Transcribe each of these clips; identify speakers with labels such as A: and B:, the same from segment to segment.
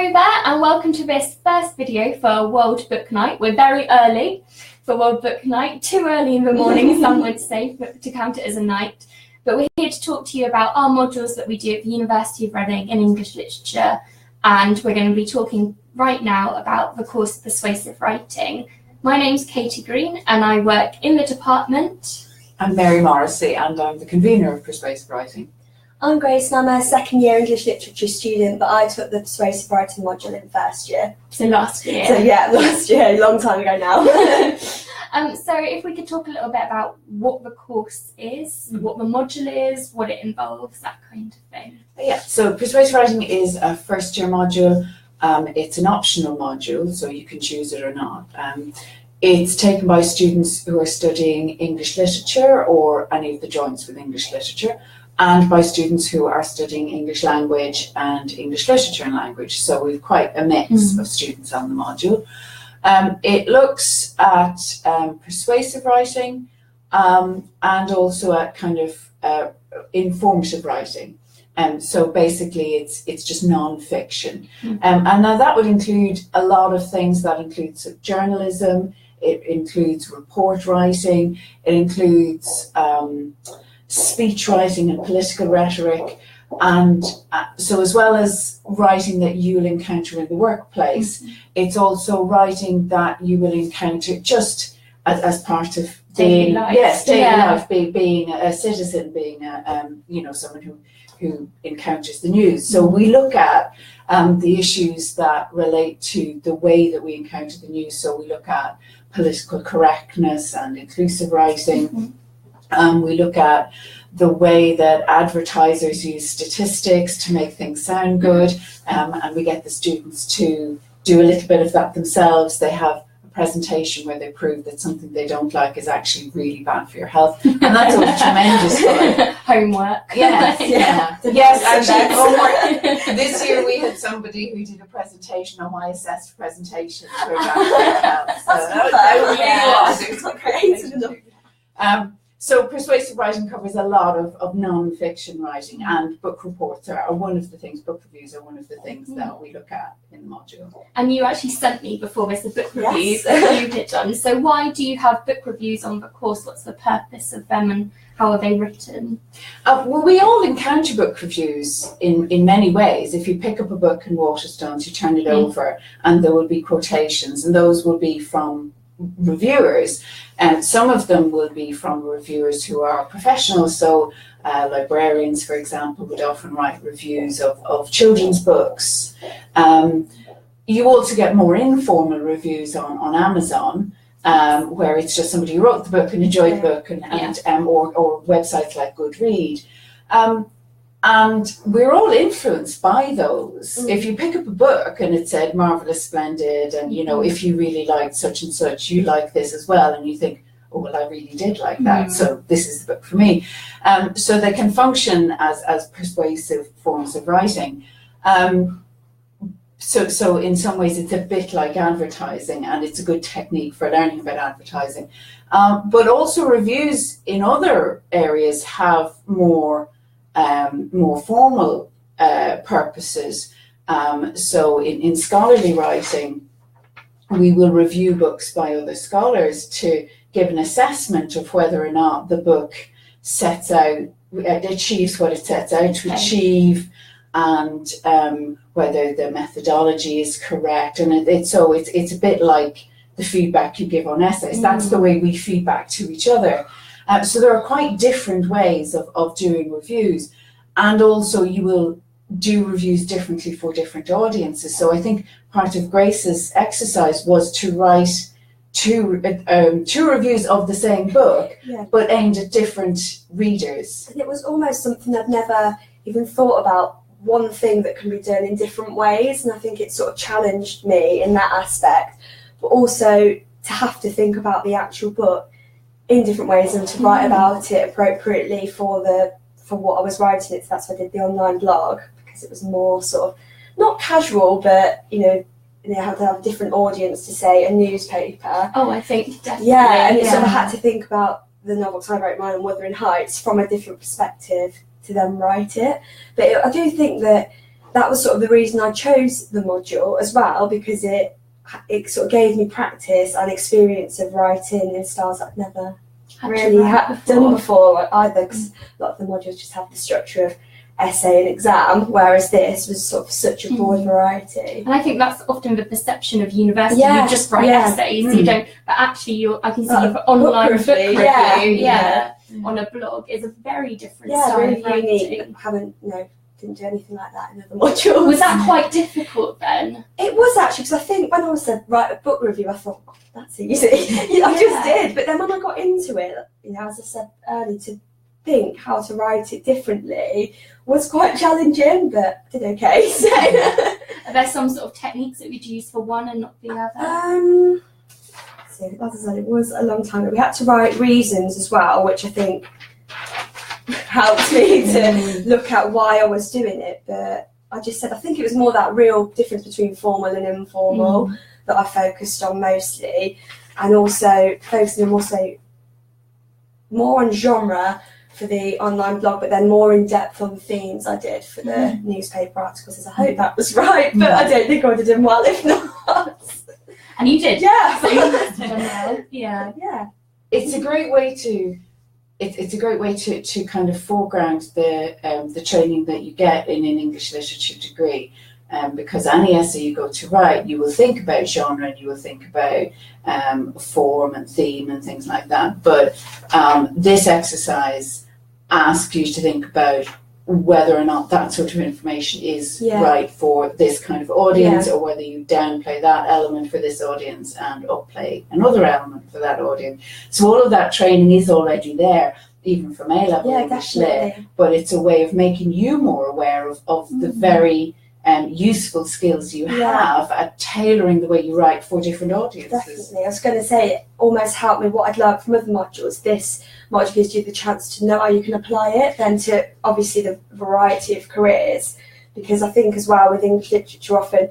A: Hello there and welcome to this first video for World Book Night. We're very early for World Book Night, too early in the morning some would say to count it as a night. But we're here to talk to you about our modules that we do at the University of Reading in English Literature, and we're going to be talking right now about the course Persuasive Writing. My name's Katie Green and I work in the department.
B: I'm Mary Morrissey and I'm the convener of Persuasive Writing.
C: I'm Grace and I'm a second year English Literature student, but I took the Persuasive Writing module in first year.
A: So last year.
C: So yeah, last year, a long time ago now.
A: So if we could talk a little bit about what the course is, what the module is, what it involves, that kind of thing.
B: Yeah, so Persuasive Writing is a first year module. It's an optional module, so you can choose it or not. It's taken by students who are studying English literature or any of the joints with English literature, and by students who are studying English language and English literature and language. So we've quite a mix of students on the module. It looks at persuasive writing and also at kind of informative writing. So basically it's just non-fiction. And now that would include a lot of things. That includes journalism, it includes report writing, it includes speech writing and political rhetoric, and so as well as writing that you'll encounter in the workplace, it's also writing that you will encounter just as part of being life, being a citizen, being someone who encounters the news. So we look at the issues that relate to the way that we encounter the news. So we look at political correctness and inclusive writing. We look at the way that advertisers use statistics to make things sound good, and we get the students to do a little bit of that themselves. They have a presentation where they prove that something they don't like is actually really bad for your health, and that's always tremendous fun.
A: Homework.
B: Yes, actually homework. This year we had somebody who did a presentation on why assessed presentations were bad for your health. So that So Persuasive Writing covers a lot of non-fiction writing, and book reports are one of the things, book reviews are one of the things that we look at in the module.
A: And you actually sent me before this the book reviews that you had done. So why do you have book reviews on the course? What's the purpose of them and how are they written?
B: Well, we all encounter book reviews in many ways. If you pick up a book in Waterstones, you turn it over and there will be quotations, and those will be from reviewers, and some of them will be from reviewers who are professionals. So librarians, for example, would often write reviews of children's books. You also get more informal reviews on Amazon, where it's just somebody who wrote the book and enjoyed the book, or websites like Goodread. And we're all influenced by those. If you pick up a book and it said marvelous, splendid, and if you really liked such and such, you like this as well, and you think, oh well, I really did like that, so this is the book for me. So they can function as persuasive forms of writing. So in some ways it's a bit like advertising, and it's a good technique for learning about advertising. But also reviews in other areas have more formal purposes. So in scholarly writing, we will review books by other scholars to give an assessment of whether or not the book achieves what it sets out to achieve, and whether the methodology is correct. And it's a bit like the feedback you give on essays. That's the way we feedback to each other. So there are quite different ways of doing reviews, and also you will do reviews differently for different audiences. So I think part of Grace's exercise was to write two reviews of the same book, but aimed at different readers.
C: And it was almost something I'd never even thought about, one thing that can be done in different ways, and I think it sort of challenged me in that aspect, but also to have to think about the actual book in different ways and to write about it appropriately for what I was writing it. So that's why I did the online blog, because it was more sort of not casual, but have to have a different audience to say a newspaper.
A: Oh, I think definitely.
C: Yeah, and sort of had to think about the novels I wrote, mine and Wuthering Heights, from a different perspective to then write it. But I do think that that was sort of the reason I chose the module as well, because it sort of gave me practice and experience of writing in styles I've never really done before either, because a lot of the modules just have the structure of essay and exam, whereas this was sort of such a broad variety.
A: And I think that's often the perception of university.
C: Yeah,
A: You just write essays, you don't. But actually, I can see you've got online book review, on a blog is a very different style
C: really
A: of writing.
C: unique. Didn't do anything like that in other modules.
A: Was that quite difficult then?
C: It was actually, because I think when I was to write a book review, I thought, oh, that's easy. I just did. But then when I got into it, as I said earlier, to think how to write it differently was quite challenging, but I did okay. So.
A: Are there some sort of techniques that you'd use for one and not the other?
C: So, as I said, it was a long time ago. We had to write reasons as well, which I think helped me to look at why I was doing it. But I think it was more that real difference between formal and informal that I focused on mostly, and also focusing more on genre for the online blog, but then more in depth on the themes I did for the newspaper articles. I hope that was right, but I don't think I would have done well if not.
A: And you did.
C: Yeah.
A: So you must have done well. Yeah.
B: It's a great way to. It's a great way to kind of foreground the training that you get in an English literature degree, because any essay you go to write, you will think about genre and you will think about form and theme and things like that. But this exercise asks you to think about whether or not that sort of information is right for this kind of audience, or whether you downplay that element for this audience and upplay another element for that audience. So all of that training is already there, even from A-level English Lit, but it's a way of making you more aware of the very useful skills you have at tailoring the way you write for different audiences.
C: Definitely. I was going to say, it almost helped me what I'd learned from other modules. This module gives you the chance to know how you can apply it, then to obviously the variety of careers, because I think as well with English literature often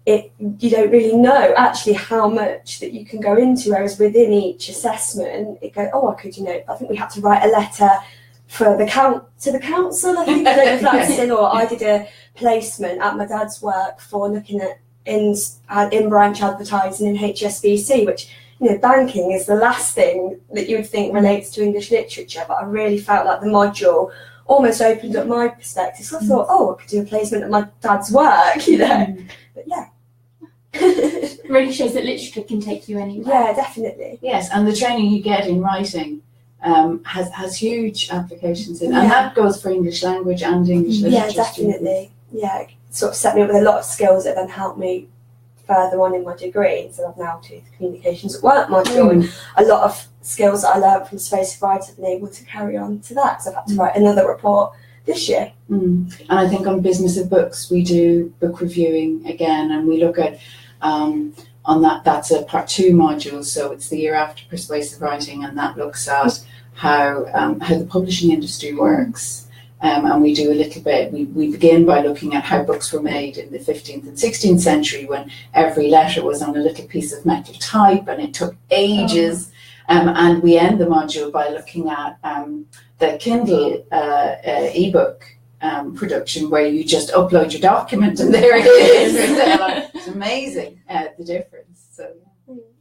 C: you don't really know actually how much that you can go into, whereas within each assessment it goes, I think we had to write a letter for to the council, I think. I don't know if that's still, or I did a placement at my dad's work for looking at in-branch advertising in HSBC, which, banking is the last thing that you would think relates to English literature, but I really felt like the module almost opened up my perspective. So I thought, I could do a placement at my dad's work, But yeah.
A: It really shows that literature can take you anywhere.
C: Yeah, definitely.
B: Yes, and the training you get in writing has huge applications in, and that goes for English language and English literature.
C: Yeah, definitely. Yeah, it sort of set me up with a lot of skills that then helped me further on in my degree. So I've now do the communications at work module, and a lot of skills that I learned from Persuasive Writing I've been able to carry on to that. So I've had to write another report this year.
B: And I think on Business of Books we do book reviewing again, and we look at on that's a part 2 module, so it's the year after Persuasive Writing, and that looks at how the publishing industry works. And we do a little bit, we begin by looking at how books were made in the 15th and 16th century, when every letter was on a little piece of metal type and it took ages. And we end the module by looking at the Kindle ebook production, where you just upload your document and there it is. It's amazing the difference. So,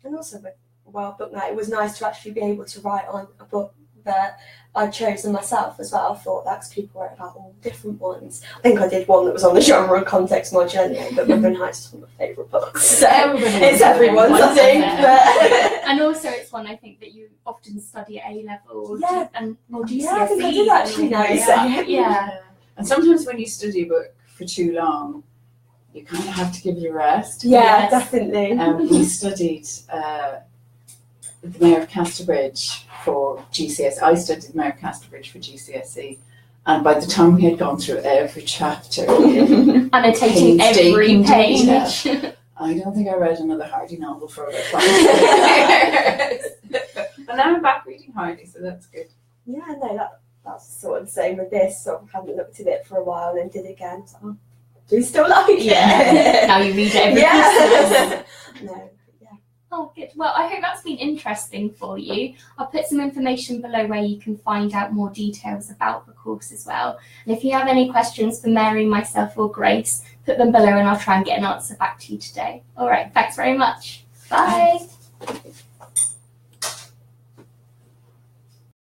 C: and also with World Book Night, it was nice to actually be able to write on a book that I'd chosen myself as well. I thought that, because people wrote about all different ones. I think I did one that was on the genre and context module anyway, but Wuthering Heights is one of my favourite books. So it's everyone's, I think. But
A: and also it's one I think that you often study at A-level and more GCSE.
C: Yeah, I think I did actually know you said.
A: Yeah.
B: And sometimes when you study a book for too long, you kind of have to give it a rest.
C: Yeah, definitely.
B: We studied the Mayor of Casterbridge for GCSE. I studied the Mayor of Casterbridge for GCSE, and by the time we had gone through every chapter,
A: annotating every page,
B: I don't think I read another Hardy novel for about 5 years. But now I'm back reading Hardy, so that's good.
C: Yeah, no, that's sort of the same with this. Sort of hadn't looked at it for a while and then did it again. So, do you still like it?
A: Yeah. Now you read it every Christmas.
C: No.
A: Oh, good. Well, I hope that's been interesting for you. I'll put some information below where you can find out more details about the course as well. And if you have any questions for Mary, myself, or Grace, put them below and I'll try and get an answer back to you today. All right, thanks very much. Bye.